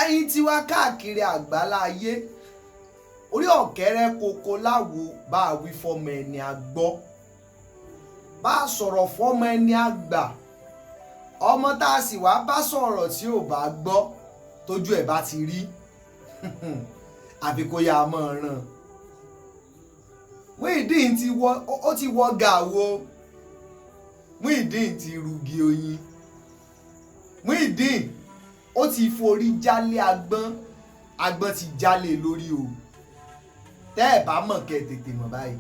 ẹ̀yin tí wá káàkiri àgbálá ayé orí ọ̀kẹ́rẹ́ koko láwo bá a wí fọmọ ẹni àgbọ́ bá a sọ̀rọ̀ fọmọ ẹni àgbà ọmọ tá a sì wá bá sọ̀rọ̀ tí ò bá gbọ́ tójú ẹ̀ bá ti rí àfi kó yá a mọ̀ ràn. Muyideen ti wọ́ gàwo, Muyideen ti rugi oyin, Muyideen ó ti forí jálé agbọ́n ti jálé lórí o. Tẹ́ ẹ̀ bá mọ̀ kẹ́ ẹ tètè mọ̀ báyìí.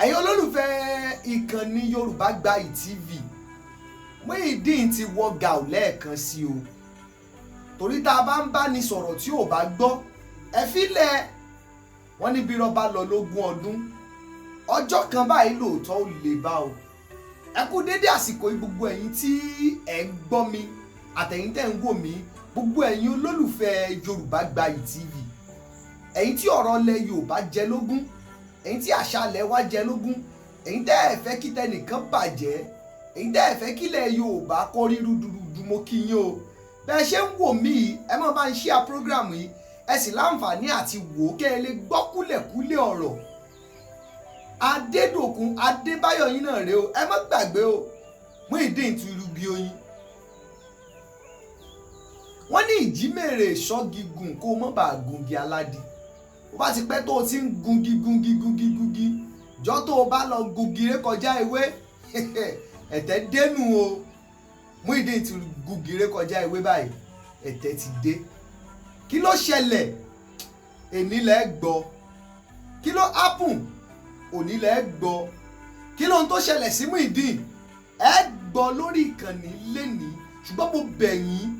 Ẹ̀yin olólùfẹ́ ìkànnì Yorùbá Gbayì TV, Muyideen ti wọ́ gàù lẹ́ẹ̀kan sí o. Torí tá a bá ń bá ní sọ̀rọ̀ tí ò bá gbọ́ ẹ fílẹ̀. Wọ́n ní bí rọ́bà lọ lógún ọdún ọjọ́ kan báyìí lóòótọ́ ò lè bá o. Ẹ kú dédé àsìkò yìí gbogbo ẹ̀yin tí ẹ̀ ń gbọ́ mi àtẹ̀yin tẹ̀ ń wò mí, gbogbo ẹ̀yin olólùfẹ́ Yorùbá Gbayì TV, ẹ̀yin tí ọ̀rọ̀ ilẹ̀ Yorùbá jẹ lógún, ẹ̀yin tí àṣà ilẹ̀ wa jẹ lógún, ẹ̀yin tẹ́ ẹ̀ fẹ́ kí tẹnìkan bàjẹ́, ẹ̀yin tẹ́ ẹ̀ fẹ́ kílẹ̀ Yorùbá kọ́ rí rúdurùdu, mo kí yín o. Bẹ́ẹ̀ ṣe ń wò mí yìí ẹ má bá ń share program yìí, ẹ sì láǹfààní àti wò ó kẹ́ ẹ lè gbọ́ kúlẹ̀kúlẹ̀ ọ̀rọ̀. Adédòkun Adébáyọ̀ yín náà rèé o, ẹ má gbàgbé o, Muyideen ti rugi oyin. Wọ́n ní ìjímèrè ṣọ́gígùn kó o mọ́ bá gungi aládì. Ó bá ti pẹ́ tó o ti ń gungi jọ́ tó o bá lọ gungi rékọjá ewé ẹ̀tẹ̀ dénú o. Muyideen ti gungi rékọjá ewé báyìí, ẹ̀tẹ̀ ti dé. Kí ló ṣẹlẹ̀? Èní lẹ gbọ́. Kí ló happen? Òní lẹ gbọ́. Kí ló ń tó ṣẹlẹ̀ sí Muyideen? Ẹ gbọ́ lórí ìkànnì lénìí, ṣùgbọ́n mo bẹ̀ yín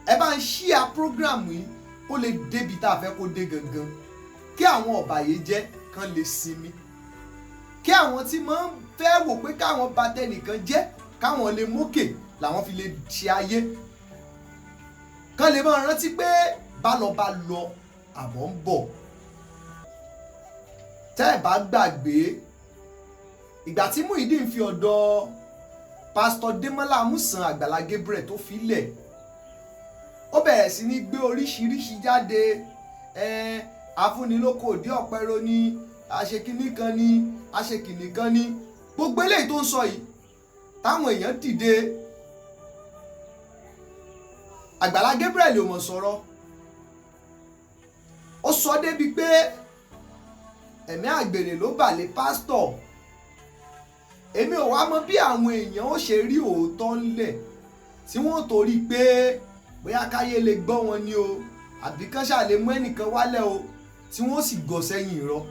ẹ bá ń share program yìí kó lè débi tá a fẹ́ kó dé gangan, kí àwọn ọ̀bàyéjẹ́ kan lè sinmi, kí àwọn tí máa ń fẹ́ wò pé káwọn bà tẹnìkan jẹ́ káwọn lè mókè làwọn fi lè ṣe ayé, kan lè máa rántí pé bá lọ àbọ̀ ń bọ̀. Tẹ́ ẹ̀ bá gbàgbé ìgbà tí Muyideen fi ọ̀dọ̀ pásítọ̀ Démọ́lá Amúsàn Agbala Gabriel tó fi lẹ̀, ó bẹ̀rẹ̀ sí ní gbé oríṣiríṣi jáde. Afúnilóko òdí ọ̀pẹ̀rọ ni, àṣekínní kan ni, àṣekínní kan ni, gbogbo eléyìí tó ń sọ yìí táwọn èèyàn dìde. Agbala Gabriel ò mọ̀ sọ̀rọ̀, ó sọ débi pé ẹ̀mí àgbèrè ló bà lé pásítọ̀. Èmi ò wá mọ̀ bí àwọn èèyàn ó ṣe rí òótọ́ ńlẹ̀ tí wọ́n torí pé bóyá káyé lè gbọ́ wọn ni o, àbí kán ṣáà lè mú ẹnìkan wálẹ̀ o, tí wọ́n sì gọ̀ sẹ́yìn irọ́.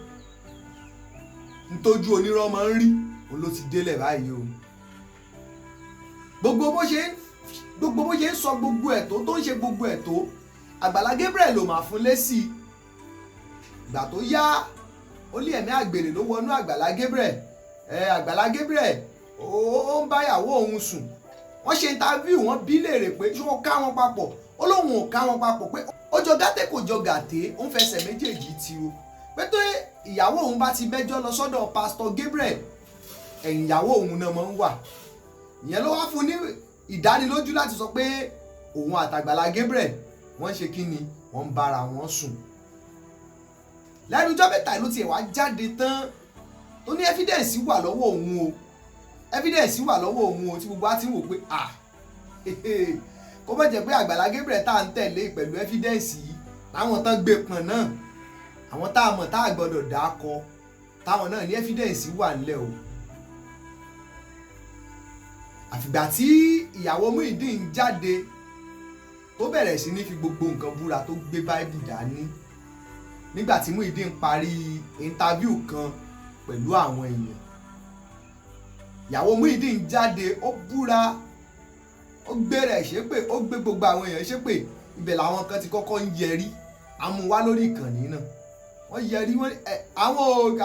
Ntójú onírọ́ máa ń rí òun ló ti délẹ̀ báyìí o. Gbogbo bó ṣe ń sọ gbogbo ẹ̀ tó ń ṣe gbogbo ẹ̀ tó, Agbala Gabriel ló máa fún lésì. Ìgbà tó yá ó lé ẹ̀mí àgbèrè ló wọnú Agbala Gabriel. Agbala Gabriel ó ń báyàwó òun sùn. Wọ́n ṣe interview, wọ́n bí léèrè pé ṣé wọ́n ká wọn papọ̀, ó lóun ò ká wọn papọ̀, pé ó jọ gàtẹ́ kò jọ gàtẹ́, ó ń fẹsẹ̀ méjèèjì ti o. Pé tó ìyàwó òun bá ti mẹ́jọ lọ sọ́dọ̀ pásítọ̀ Gabriel, ẹ̀yìn ìyàwó òun náà máa ń wà. Ìyẹn ló wá fún ní ìdánilójú láti sọ pé òun àtàgbàlá Gabriel wọ́n ṣe kí ni, wọ́n ń bára wọn sùn. Lẹ́nu ọjọ́ mẹ́ta ló tiẹ̀ wá jáde tán tó ní evidence wà lọ́wọ́ òun o, evidence wà lọ́wọ́ òun o, tí gbogbo á ti wò pé kó má jẹ́ pé Agbala Gabriel tá à ń tẹ̀lé pẹ̀lú evidence yìí láwọn tán gbé pọ̀n náà, àwọn tá a mọ̀ tá a gbọ́dọ̀ dá kọ, táwọn náà ní evidence wà nílẹ̀ o. Àfìgbà tí ìyàwó Muyideen jáde tó bẹ̀rẹ̀ sí ní fi gbogbo nǹkan búra tó gbé báìbù dání, nígbà tí Muyideen parí interview kan pẹ̀lú àwọn èèyàn, ìyàwó Muyideen jáde ó búra, ó gbé rẹ̀ ṣépè, ó gbé gbogbo àwọn èèyàn ṣépè. Ibẹ̀ làwọn kan ti kọ́kọ́ ń yẹrí, amúwá lórí ìkànnì náà wọ́n yẹrí, wọ́n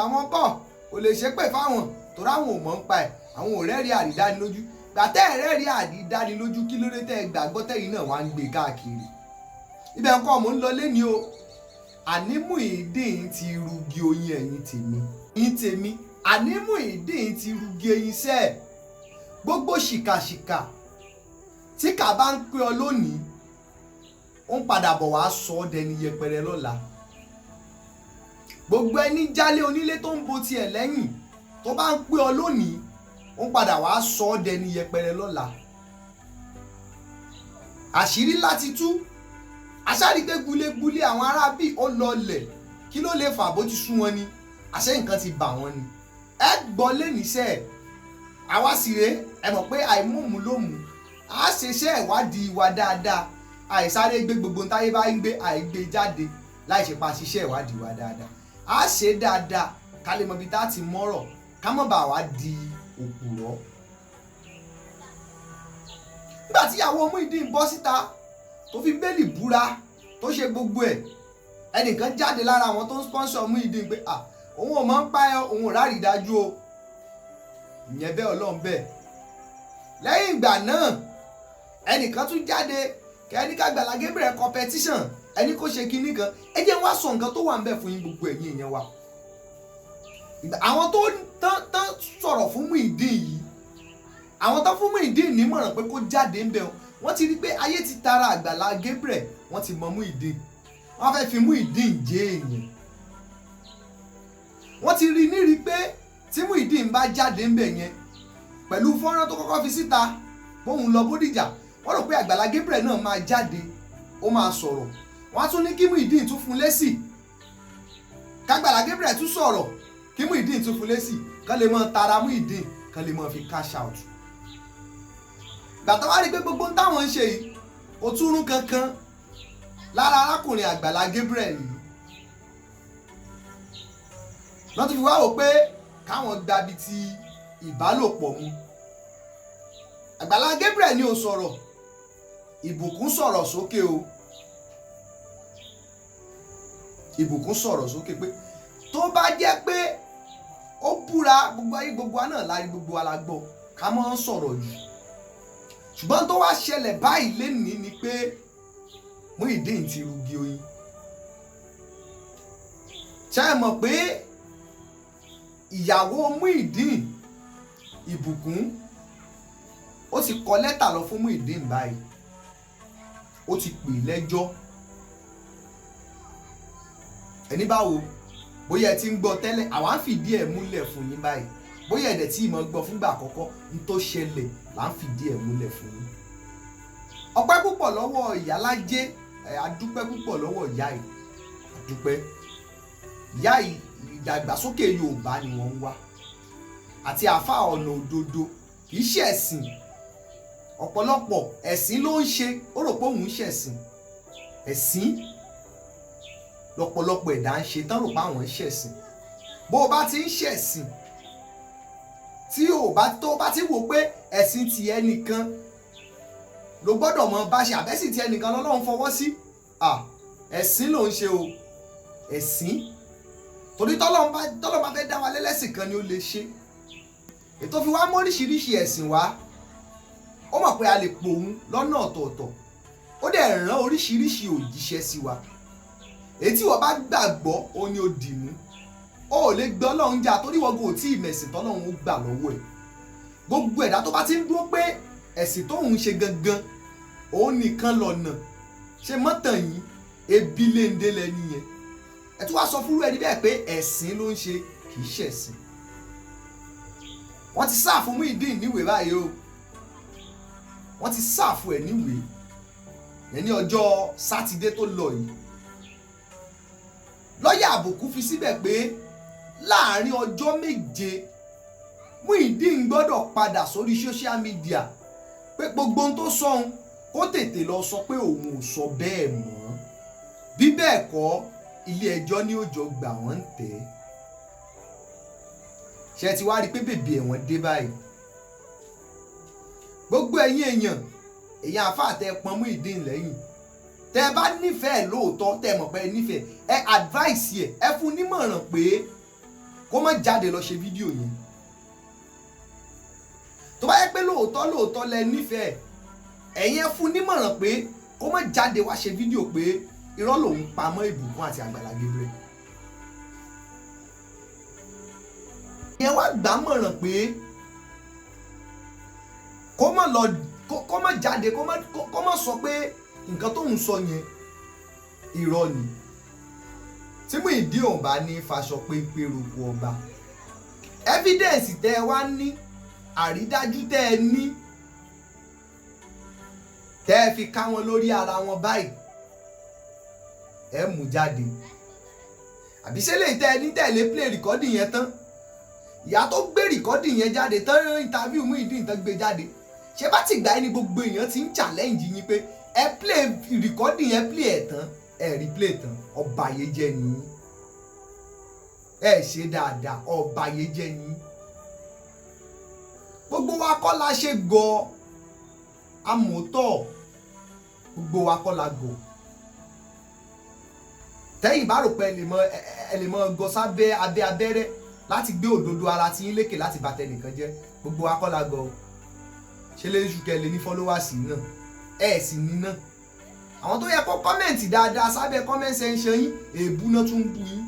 àwọn kọ́ kò lè ṣépè fáwọn torí àwọn ò mọ̀ ń pa ẹ̀, àwọn ò rẹ́rìí àrídánilójú. Gbàtẹ́ ẹ̀rẹ́rìí àrídánilójú kí ló dé tẹ́ ẹ gbàgbọ́ tẹ́yìn náà wá ń gbé káàkiri. Ibẹ̀ ńkọ́ mò ń lọ léni o. Àní Muyideen ti rugi oyin ẹ̀yin tèmi, àní Muyideen ti rugi oyin sẹ́ẹ̀. Gbogbo ṣìkàṣìkà tí kà bá ń pè ọ lónìí ó ń padà bọ̀ wá sọ ọ́ dẹni yẹpẹrẹ lọ́la. Gbogbo ẹni jálé onílé tó ń bo tiẹ̀ lẹ́yìn tó bá ń pé ọ lónìí ó ń padà wá sọ ọ́ dẹni yẹpẹrẹ lọ́la. Àṣírí láti tú aṣáárí pé gúlégúlé àwọn arábì ó lọlẹ̀ kí ló lè fà bó ti sú wọn ni àṣẹ nǹkan ti bà wọ́n ni. Ẹ gbọ́ lẹ́nìíṣẹ́ àwa sì rèé ẹ mọ̀ pé àìmọ̀mú ló mú a ṣeṣẹ́ ìwádìí wa dáadáa àìsáré gbé gbogbo táyé bá ń gbé àìgbé jáde láì ṣe pa ṣiṣẹ́ ìwádìí wa dáadáa a ṣe dáadáa ká lè mọ ibi tá a ti mọ́rọ̀ ká mọ̀ bá wa di òpùrọ́. Nígbà tí ìyàwó Muyideen bọ́ síta tó fi bẹ́ẹ̀lì búra tó ṣe gbogbo ẹ̀ ẹnìkan jáde lára àwọn tó ń sponsor Muyideen pé òun ò mọ̀ ń pa ẹ́ òun ò rárí dájú o ìyẹn bẹ́ẹ̀ ọlọ́run bẹ́ẹ̀. Lẹ́yìn ìgbà náà ẹnìkan tún jáde kẹ́ni k'Agbala Gabriel competition ẹni kó ṣe kinní kan ẹ jẹ́ wá sọ nǹkan tó wà ń bẹ̀ fún yín gbogbo ẹ̀yin èèyàn wa. Àwọn tó tán sọ̀rọ̀ fún Muyideen yìí àwọn tó fún Muyideen nímọ̀ràn pé kó jáde ń bẹ̀ wọ́n ti rí pé ayé ti tara Agbala Gabriel wọ́n ti mọ Muyideen wọ́n fẹ́ fi Muyideen jẹ́ èèyàn. Wọ́n ti rí nírí pé tí Muyideen bá jáde ń bẹ̀ yẹn pẹ̀lú fọ́nrán tó kọ́kọ́ fi síta bóun lọ Bódìjà wọ́n rò pé Agbala Gabriel náà máa jáde ó máa sọ̀rọ̀ wọ́n á tún ní kí Muyideen tún fún lésì k'Agbala Gabriel tún sọ̀rọ̀ kí Muyideen tún fún lésì kán lè mọ tara Muyideen kán lè mọ fi cash out. Gbàtọ́ wá rí pé gbogbo táwọn ń ṣe yìí kò túrún kankan lára arákùnrin Agbala Gabriel yìí wọ́n ti fi wá wò pé káwọn gbabi ti ìbálòpọ̀ mu. Agbala Gabriel ni ò sọ̀rọ̀ Ibukun sọ̀rọ̀ sókè o Ibukun sọ̀rọ̀ sókè pé tó bá jẹ́ pé ó búra gbogbo ayé gbogbo wa náà lárí gbogbo wa la gbọ́ ká mọ́ sọ̀rọ̀ jù ṣùgbọ́n tó wá ṣẹlẹ̀ báyìí lénìí ni pé Muyideen ti rugi oyin. Ṣé ẹ mọ̀ pé ìyàwó Muyideen Ibukun ó ti kọ lẹ́tà lọ fún Muyideen báyìí ó ti pè lẹ́jọ́ ẹni báwo bóyá ẹ ti ń gbọ́ tẹ́lẹ̀ àwa ń fìdí ẹ̀ múlẹ̀ fún yín báyìí bóyá ẹ̀dẹ̀ tí ìmọ̀ gbọ́ fúngbà àkọ́kọ́ ní tó ṣẹlẹ̀ là ń fìdí ẹ̀ múlẹ̀ fún yín. Ọpẹ́ púpọ̀ lọ́wọ́ ìyálájé adúpẹ́ púpọ̀ lọ́wọ́ ìyá yìí adúpẹ́ ìyá yìí ìdàgbàsókè Yorùbá ni wọ́n ń wá àti àáfàá ọ̀nà òdodo kì í ṣe ẹ̀sìn ọ̀pọ̀lọpọ̀ ẹ̀sìn ló ń ṣe ó rò pé òun ń ṣẹ̀sìn ẹ̀sìn lọ́pọ̀lọpọ̀ ẹ̀dá ń ṣe tán rò pé àwọn ń ṣẹ̀sìn. Bó o bá ti ń ṣẹ̀sìn tí o bá ti wò pé ẹ̀sìn ti ẹnìkan ló gbọ́dọ̀ mọ bá ṣe àbẹ́sìn ti ẹnìkan lọ́lọ́run fọwọ́ sí ẹ̀sìn ló ń ṣe o ẹ̀sìn torí tọ́lọ́run bá fẹ́ dá wa lẹ́lẹ́sìn kan ni ó lè ṣe. Ètò fi wá mọ́ríṣiríṣi ẹ̀sìn wá ó mọ̀ pé a lè pòun lọ́nà ọ̀tọ̀ọ̀tọ̀ ó dẹ̀ rán oríṣiríṣi òjíṣẹ́ sí wa èyí tí wọ́n bá gbàgbọ́ ó ní ó dì mú ó lè gbọ́ Ọlọ́run jà torí wọ́n kò tí ì mẹ̀sìn tọ́lọ́run ó gbà lọ́wọ́ ẹ̀. Gbogbo ẹ̀dá tó bá ti ń dúró pé ẹ̀sìn tóun ṣe gangan òun nìkan lọ́nà ṣe mọ́tàn yìí ebi léńdé lẹ́ni yẹn ẹ̀ tún wá sọ fúnrú ẹni bẹ́ẹ̀ pé ẹ̀sìn ló ń ṣe kì í ṣẹ̀sìn. Wọ́n ti sáàfù Muyideen níwèé báyìí o wọ́n ti sáàfù ẹ̀ níwèé yẹn ní ọjọ́ sátidé tó lọ yìí. Lọ́yà àbùkù fi síbẹ̀ pé láàárín ọjọ́ méje Muyideen gbọ́dọ̀ padà sórí social media pé gbogbo ohun tó sọ̀hún kó tètè lọ sọ pé òun ò sọ bẹ́ẹ̀ mọ́ bí bẹ́ẹ̀ kọ́ ilé ẹjọ́ ní òjò gbà wọ́n ń tẹ̀ ẹ́. Ṣé ti wá rí pé bèbè ẹ̀wọ̀n dé báyìí gbogbo èèyàn àfáà tẹ pọn Muyideen lẹ́yìn tẹ bá nífẹ̀ẹ́ lóòótọ́ tẹ mọ̀ pé nífẹ̀ẹ́ ẹ advice ẹ fún nímọ̀ràn pé kó má jáde lọ ṣe fídíò yẹn. Tó bá yẹ pé lóòótọ́ lẹ nífẹ̀ẹ́ ẹ̀yin ẹ fún nímọ̀ràn pé kó má jáde wá ṣe fídíò pé irọ́ lòun pamọ́ Ibukun àti Agbala Gabriel. Ìyẹn wá gbà mọ̀ràn pé kó má jáde kó má sọ pé nǹkan tóun sọ yẹn irọ́ ni tí Muyideen ò bá ní faṣọ péńpé roko ọba evidence tẹ́ ẹ wá ní àrídájú tẹ́ ẹ ní tẹ́ ẹ fi ká wọn lórí ara wọn báyìí ẹ mú jáde àbí ṣé lè tẹ́ ẹ ní tẹ̀lé play recording yẹn tán ìyá tó gbé recording yẹn jáde tán interview Muyideen tán gbé jáde ṣé bá ti gbà ẹni gbogbo èèyàn ti ń challenge yín pé ẹ play recording yẹn play ẹ̀ tán ẹ replay tán ọba yẹn jẹ́ ni ẹ ṣe dáadáa ọba yẹn jẹ́ ni gbogbo wa kọ́ la ṣe gọ amòótọ́ gbogbo wa kọ́ la gọ tẹ́yìn bá rò pé ẹ lè mọ gọ sábẹ́ abẹ́rẹ́ láti gbé òdodo ara tí yín lékè láti bà tẹnìkan jẹ́ gbogbo wa kọ́ la gọ ṣe lè ṣù kẹ́ lè ní followers náà ẹ sì ní náà àwọn tó yẹ kó kọ́mẹ̀ntì dáadáa sábẹ́ comment section yín èébú náà tún bú yín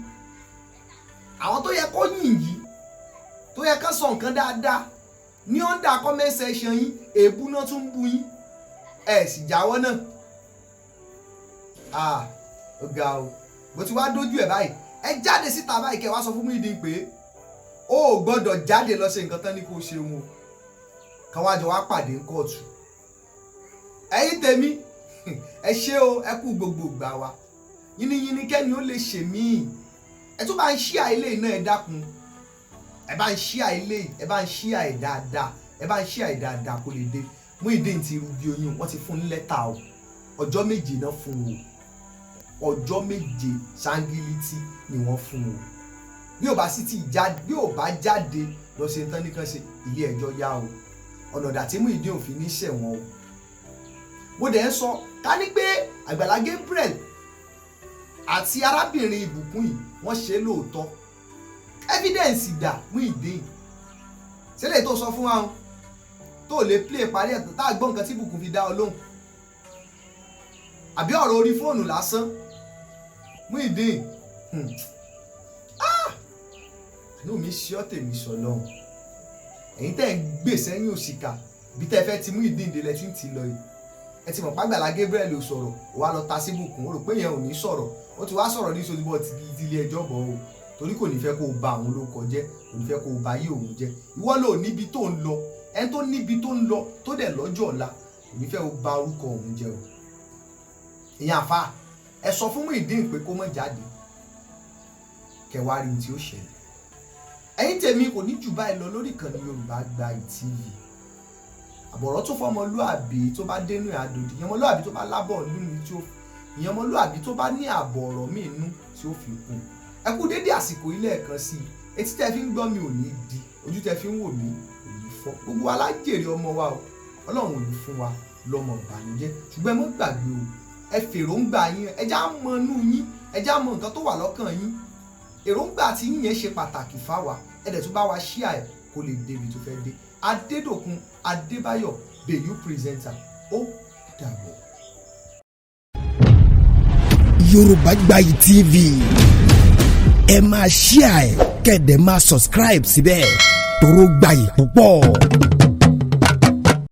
àwọn tó yẹ kó yìn yìí tó yẹ ká sọ nǹkan dáadáa ní under comment section yín èébú náà tún bú yín ẹ sì jáwọ́ náà ó ga o bó ti wá dójú ẹ̀ báyìí ẹ jáde síta báyìí kẹ́ wá sọ fún Muyideen pé ó gbọ́dọ̀ jáde lọ ṣe nǹkan tán ní kó ṣe wọn káwọn àjọ wá pàdé ní kóòtù ẹ̀yin tèmi ẹ ṣé o ẹ kú gbogbo ìgbà wa yínníyínní kẹ́ni ó lè ṣe míì ẹ tún bá ń ṣí àìlè náà ẹ dákun ẹ bá ń ṣí àìlè ẹ bá ń ṣí àì dáadáa ẹ bá ń ṣí àì dáadáa kó lè dé Muyideen ti rúbi oyún wọ́n ti fún ní lẹ́tà o ọjọ́ méje náà fún o ọjọ́ méje ṣáńgílítì ni wọ́n fún o bí ò bá sì ti jáde bí ò bá jáde lọ ṣe tán nìkan ṣe ilé ẹjọ́ yá o ọ̀nà ìdá tí Muyideen ò fi ní ṣẹ̀wọ̀n o mo dẹ̀ ń sọ ká ní pé Agbala Gabriel àti arábìnrin Ibukun yìí wọ́n ṣe lóòótọ́ evidence dà Muyideen sílẹ̀ tó sọ fún wa tó lè play parí ẹ̀tọ́ tá a gbọ́ nǹkan tí Ibukun fi dá ọ lóhùn àbí ọ̀rọ̀ orí fóònù lásán Muyideen inú mi ṣe ọ́ tèmi sọ lọ́hùn ẹ̀yin tẹ́ ń gbè sẹ́yìn òṣìkà bí tẹ́ fẹ́ ti Muyideen délẹ̀ tí ń ti lọ yìí ẹ ti mọ̀ pé Agbala Gabriel ò sọ̀rọ̀ ó wá lọ ta sí Ibukun ó rò pé yẹn ò ní sọ̀rọ̀ ó ti wá sọ̀rọ̀ ní sojúbọ̀ ti ilé ẹjọ́ bọ̀ o torí kò ní fẹ́ kó o ba àwọn olóko jẹ́ kò ní fẹ́ kó o ba yí òun jẹ́ ìwọ ló níbi tó ń lọ ẹni tó níbi tó ń lọ tó dẹ̀ lọ́jọ́ ọ̀la kò ní fẹ́ kó o ba orúkọ òun jẹ́ o ìyẹn àfa ẹ sọ fún Muyideen pé kó má jáde kẹwàá rí ohun tí ó ṣẹlẹ̀ ẹ̀yin tèmi kò ní jù báyìí lọ lórí ìkànnì Yorùbá Gbayì TV àbọ̀rọ̀ tó fọmọlúàbí tó bá dénú àdòdì ìyẹn ọmọlúàbí tó bá lábọ̀ nínú tí ó ìyẹn ọmọlúàbí tó bá ní àbọ̀ ọ̀rọ̀ míì nú tí ó fi kún ẹ kú dédé àsìkò ilé ẹ̀kan sí i etí tẹ́ fi ń gbọ́ mi ò ní di ojú tẹ́ fi ń wò mí ò ní fọ́ gbogbo alájèrè ọmọ wa o Ọlọ́run ò ní fún wa lọ́mọ ìbànújẹ́ ṣùgbọ́n ẹ mọ́ gbàgbé o ẹ fèròǹgbà yín ẹ já mọ inú yín ẹ já mọ nǹkan tó wà lọ́kàn yín èròǹgbà tí yín yẹn ṣe pàtàkì fáwa ẹ dẹ̀ tún bá wa ṣíà ẹ̀ kó lè débi tó fẹ́ dé Adédòkun Adébáyọ̀ Bèyú pírẹsẹ̀ntà ó dàbọ̀. Yorùbá Gbayì TV ẹ máa ṣíà ẹ̀ kẹ́ẹ̀dẹ̀ máa subscribe síbẹ̀ toró gbayì púpọ̀.